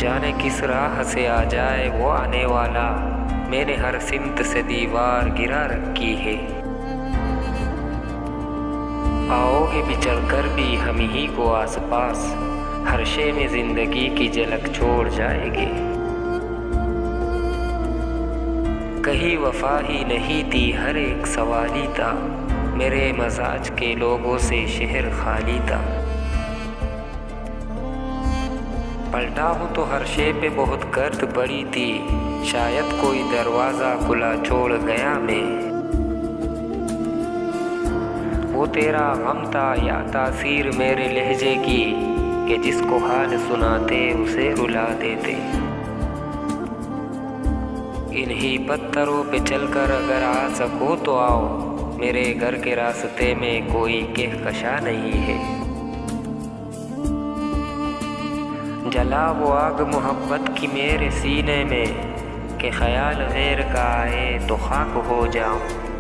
जाने किस राह से आ जाए वो आने वाला, मैंने हर सिमत से दीवार गिरा रखी है। आओगे बिछड़ कर भी हम ही को आस पास, हर शे में जिंदगी की झलक छोड़ जाएगी। कहीं वफा ही नहीं थी हर एक सवाली था, मेरे मजाज के लोगों से शहर खाली था। पलटा हूँ तो हर शे पे बहुत गर्द पड़ी थी, शायद कोई दरवाज़ा खुला छोड़ गया मैं। वो तेरा गम था या तासीर मेरे लहजे की, कि जिसको हाल सुनाते उसे रुला देते। इन्हीं पत्थरों पे चलकर अगर आ सको तो आओ, मेरे घर के रास्ते में कोई कहकशा नहीं है। जला वो आग मोहब्बत की मेरे सीने में, कि ख्याल गैर का आए तो खाक हो जाऊं।